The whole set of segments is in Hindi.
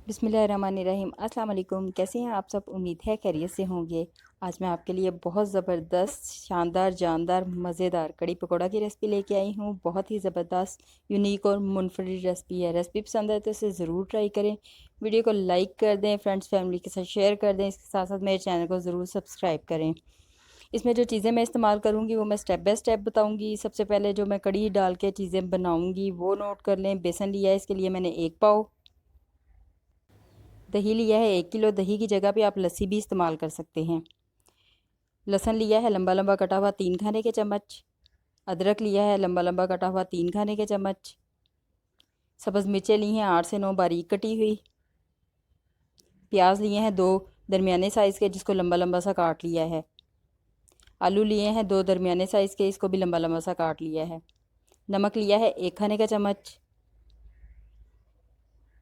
बिस्मिल्लाहिर्रहमानिर्रहीम। अस्सलाम वालेकुम। कैसे हैं आप सब? उम्मीद है खैरियत से होंगे। आज मैं आपके लिए बहुत ज़बरदस्त, शानदार, जानदार, मज़ेदार कड़ी पकौड़ा की रेसिपी लेके आई हूँ। बहुत ही ज़बरदस्त, यूनिक और मुनफरिद रेसिपी है। रेसिपी पसंद है तो इसे ज़रूर ट्राई करें। वीडियो को लाइक कर दें, फ्रेंड्स फैमिली के साथ शेयर कर दें। इसके साथ साथ मेरे चैनल को ज़रूर सब्सक्राइब करें। इसमें जो चीज़ें मैं इस्तेमाल करूँगी वो मैं स्टेप बाय स्टेप बताऊँगी। सबसे पहले जो मैं कड़ी डाल के चीज़ें बनाऊँगी वो नोट कर लें। बेसन लिया है, इसके लिए मैंने 1 पाव। दही लिया है 1 किलो। दही की जगह पे आप लस्सी भी इस्तेमाल कर सकते हैं। लहसुन लिया है लंबा लंबा कटा हुआ 3 खाने के चम्मच। अदरक लिया है लंबा लंबा कटा हुआ 3 खाने के चम्मच। सब्ज़ मिर्चें ली हैं 8 से 9 बारीक कटी हुई। प्याज लिए हैं 2 दरमियाने साइज़ के, जिसको लंबा लंबा सा काट लिया है। आलू लिए हैं 2 दरमियाने साइज़ के, इसको भी लंबा लंबा सा काट लिया है। नमक लिया है 1 खाने का चम्मच।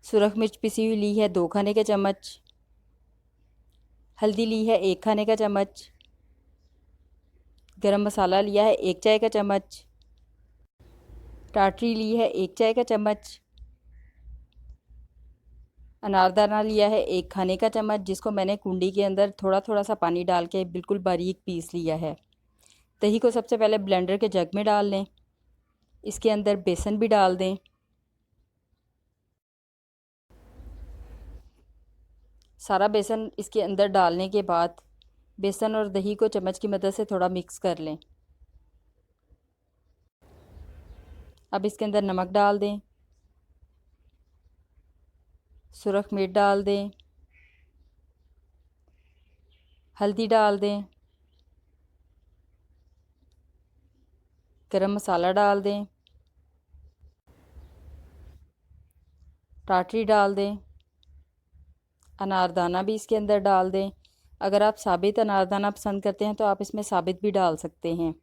सुरख मिर्च पिसी हुई ली है 2 खाने के चम्मच। हल्दी ली है 1 खाने का चम्मच। गरम मसाला लिया है 1 चाय का चम्मच। टाटरी ली है 1 चाय का चम्मच। अनारदाना लिया है 1 खाने का चम्मच, जिसको मैंने कुंडी के अंदर थोड़ा थोड़ा सा पानी डाल के बिल्कुल बारीक पीस लिया है। दही को सबसे पहले ब्लेंडर के जग में डाल लें। इसके अंदर बेसन भी डाल दें। सारा बेसन इसके अंदर डालने के बाद बेसन और दही को चम्मच की मदद से थोड़ा मिक्स कर लें। अब इसके अंदर नमक डाल दें, सुरख मिर्च डाल दें, हल्दी डाल दें, गरम मसाला डाल दें, टाटरी डाल दें, अनारदाना भी इसके अंदर डाल दें। अगर आप साबित अनारदाना पसंद करते हैं तो आप इसमें साबित भी डाल सकते हैं।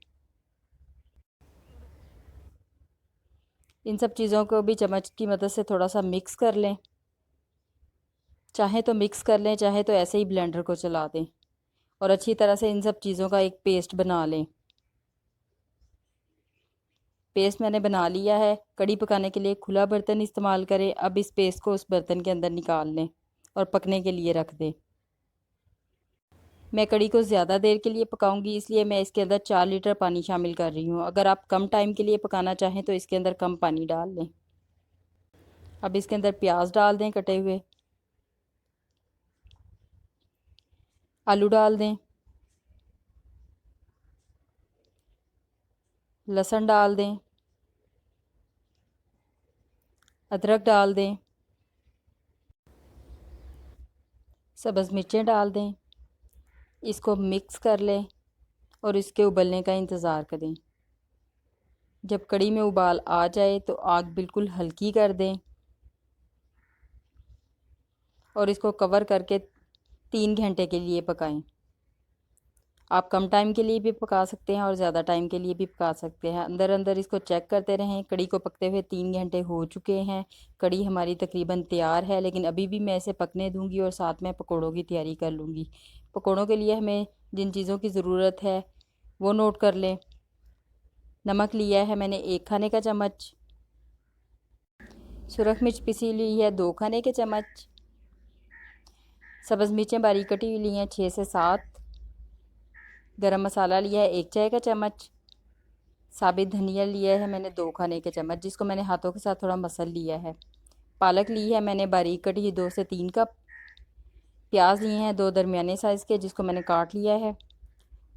इन सब चीज़ों को भी चम्मच की मदद से थोड़ा सा मिक्स कर लें। चाहे तो मिक्स कर लें, चाहे तो ऐसे ही ब्लेंडर को चला दें और अच्छी तरह से इन सब चीज़ों का एक पेस्ट बना लें। पेस्ट मैंने बना लिया है। कड़ी पकाने के लिए खुला बर्तन इस्तेमाल करें। अब इस पेस्ट को उस बर्तन के अंदर निकाल लें और पकने के लिए रख दें। मैं कड़ी को ज़्यादा देर के लिए पकाऊंगी, इसलिए मैं इसके अंदर 4 लीटर पानी शामिल कर रही हूँ। अगर आप कम टाइम के लिए पकाना चाहें तो इसके अंदर कम पानी डाल लें। अब इसके अंदर प्याज डाल दें कटे हुए, आलू डाल दें, लहसुन डाल दें, अदरक डाल दें, सब्ज़ मिर्चें डाल दें। इसको मिक्स कर लें और इसके उबलने का इंतज़ार करें। जब कड़ी में उबाल आ जाए तो आग बिल्कुल हल्की कर दें और इसको कवर करके 3 घंटे के लिए पकाएं। आप कम टाइम के लिए भी पका सकते हैं और ज़्यादा टाइम के लिए भी पका सकते हैं। अंदर अंदर इसको चेक करते रहें। कड़ी को पकते हुए 3 घंटे हो चुके हैं। कड़ी हमारी तकरीबन तैयार है, लेकिन अभी भी मैं इसे पकने दूंगी और साथ में पकौड़ों की तैयारी कर लूँगी। पकौड़ों के लिए हमें जिन चीज़ों की ज़रूरत है वो नोट कर लें। नमक लिया है मैंने 1 खाने का चम्मच। सुरख मिर्च पिसी ली है 2 खाने के चम्मच। सब्ज़ मिर्चें बारीक कटी हुई ली हैं 6 से 7। गरम मसाला लिया है 1 चाय का चम्मच। साबित धनिया लिया है मैंने 2 खाने के चम्मच, जिसको मैंने हाथों के साथ थोड़ा मसल लिया है। पालक ली है मैंने बारीक कटी 2 से 3 कप। प्याज लिए हैं 2 दरमियाने साइज़ के, जिसको मैंने काट लिया है।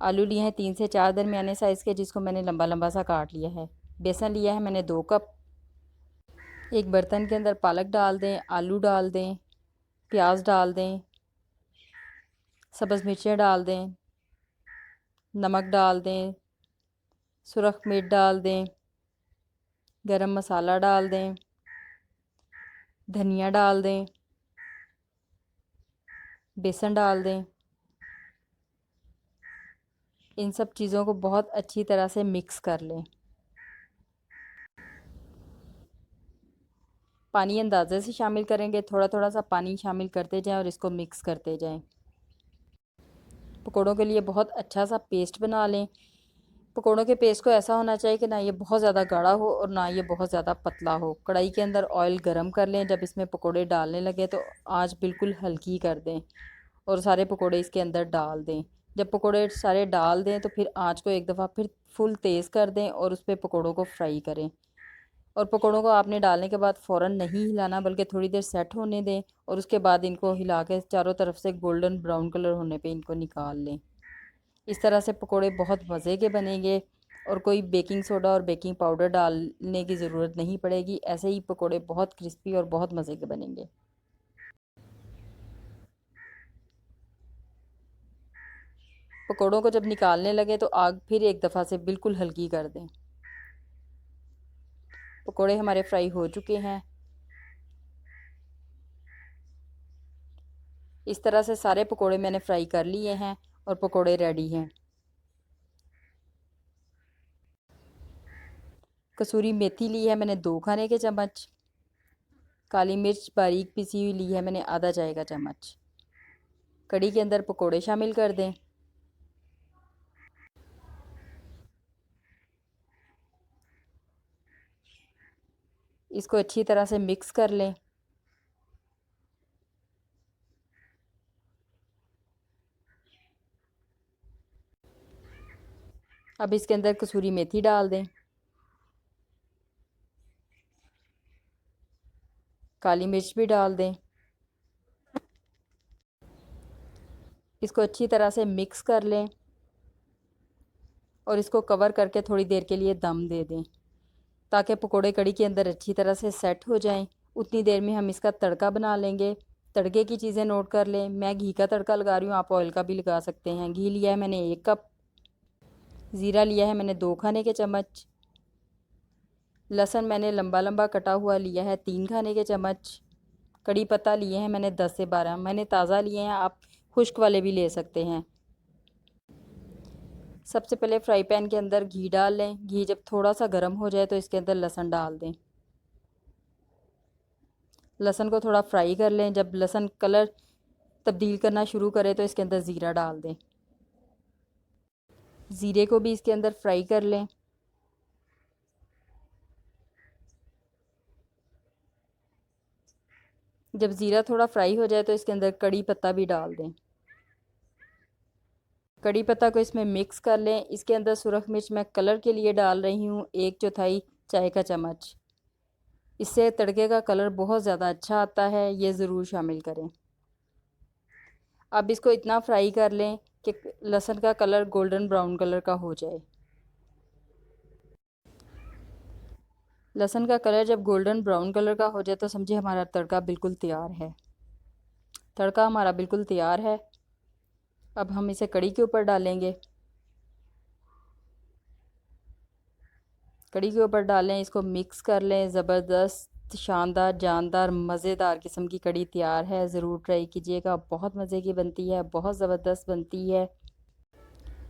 आलू लिए हैं 3 से 4 दरमियाने साइज़ के, जिसको मैंने लंबा लंबा सा काट लिया है। बेसन लिया है मैंने 2 कप। एक बर्तन के अंदर पालक डाल दें, आलू डाल दें, प्याज डाल दें, सब्ज़ मिर्चें डाल दें, नमक डाल दें, सुरख मिर्च डाल दें, गरम मसाला डाल दें, धनिया डाल दें, बेसन डाल दें। इन सब चीज़ों को बहुत अच्छी तरह से मिक्स कर लें। पानी अंदाज़े से शामिल करेंगे, थोड़ा थोड़ा सा पानी शामिल करते जाएं और इसको मिक्स करते जाएं। पकौड़ों के लिए बहुत अच्छा सा पेस्ट बना लें। पकोड़ों के पेस्ट को ऐसा होना चाहिए कि ना ये बहुत ज़्यादा गाढ़ा हो और ना ये बहुत ज़्यादा पतला हो। कढ़ाई के अंदर ऑयल गरम कर लें। जब इसमें पकोड़े डालने लगे तो आंच बिल्कुल हल्की कर दें और सारे पकोड़े इसके अंदर डाल दें। जब पकोड़े सारे डाल दें तो फिर आंच को एक दफ़ा फिर फुल तेज़ कर दें और उस पर पकोड़ों को फ्राई करें। और पकोड़ों को आपने डालने के बाद फ़ौरन नहीं हिलाना, बल्कि थोड़ी देर सेट होने दें और उसके बाद इनको हिला के चारों तरफ से गोल्डन ब्राउन कलर होने पे इनको निकाल लें। इस तरह से पकोड़े बहुत मज़े के बनेंगे और कोई बेकिंग सोडा और बेकिंग पाउडर डालने की ज़रूरत नहीं पड़ेगी। ऐसे ही पकोड़े बहुत क्रिस्पी और बहुत मज़े के बनेंगे। पकोड़ों को जब निकालने लगे तो आग फिर एक दफ़ा से बिल्कुल हल्की कर दें। पकोड़े हमारे फ्राई हो चुके हैं। इस तरह से सारे पकोड़े मैंने फ्राई कर लिए हैं और पकोड़े रेडी हैं। कसूरी मेथी ली है मैंने 2 खाने के चम्मच। काली मिर्च बारीक पिसी हुई ली है मैंने आधा चाय का चम्मच। कढ़ी के अंदर पकोड़े शामिल कर दें। इसको अच्छी तरह से मिक्स कर लें। अब इसके अंदर कसूरी मेथी डाल दें। काली मिर्च भी डाल दें। इसको अच्छी तरह से मिक्स कर लें और इसको कवर करके थोड़ी देर के लिए दम दे दें ताकि पकोड़े कढ़ी के अंदर अच्छी तरह से सेट हो जाएं। उतनी देर में हम इसका तड़का बना लेंगे। तड़के की चीज़ें नोट कर लें। मैं घी का तड़का लगा रही हूँ, आप ऑयल का भी लगा सकते हैं। घी लिया है मैंने 1 कप। ज़ीरा लिया है मैंने 2 खाने के चम्मच। लहसुन मैंने लंबा लंबा कटा हुआ लिया है 3 खाने के चम्मच। कड़ी पत्ता लिए हैं मैंने 10 से 12। मैंने ताज़ा लिए हैं, आप खुश्क वाले भी ले सकते हैं। सबसे पहले फ्राई पैन के अंदर घी डाल लें। घी जब थोड़ा सा गर्म हो जाए तो इसके अंदर लहसुन डाल दें। लहसुन को थोड़ा फ्राई कर लें। जब लहसुन कलर तब्दील करना शुरू करे तो इसके अंदर ज़ीरा डाल दें। ज़ीरे को भी इसके अंदर फ्राई कर लें। जब ज़ीरा थोड़ा फ्राई हो जाए तो इसके अंदर कड़ी पत्ता भी डाल दें। कड़ी पत्ता को इसमें मिक्स कर लें। इसके अंदर सुरख मिर्च मैं कलर के लिए डाल रही हूँ 1/4 चाय का चम्मच। इससे तड़के का कलर बहुत ज़्यादा अच्छा आता है, ये ज़रूर शामिल करें। अब इसको इतना फ्राई कर लें कि लहसुन का कलर गोल्डन ब्राउन कलर का हो जाए। लहसुन का कलर जब गोल्डन ब्राउन कलर का हो जाए तो समझिए हमारा तड़का बिल्कुल तैयार है। तड़का हमारा बिल्कुल तैयार है। अब हम इसे कढ़ी के ऊपर डालेंगे। कढ़ी के ऊपर डालें, इसको मिक्स कर लें। ज़बरदस्त शानदार जानदार मज़ेदार किस्म की कढ़ी तैयार है। ज़रूर ट्राई कीजिएगा, बहुत मज़े की बनती है, बहुत ज़बरदस्त बनती है।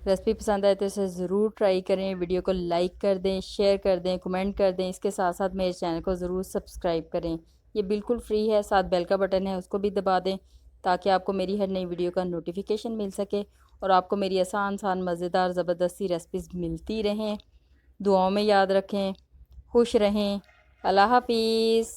रेसिपी पसंद आए तो इसे ज़रूर ट्राई करें। वीडियो को लाइक कर दें, शेयर कर दें, कमेंट कर दें। इसके साथ साथ मेरे चैनल को ज़रूर सब्सक्राइब करें। ये बिल्कुल फ्री है। साथ बेल का बटन है, उसको भी दबा दें ताकि आपको मेरी हर नई वीडियो का नोटिफिकेशन मिल सके और आपको मेरी आसान आसान मज़ेदार ज़बरदस्त सी रेसिपीज़ मिलती रहें। दुआओं में याद रखें। खुश रहें। अल्लाह हाफिज़।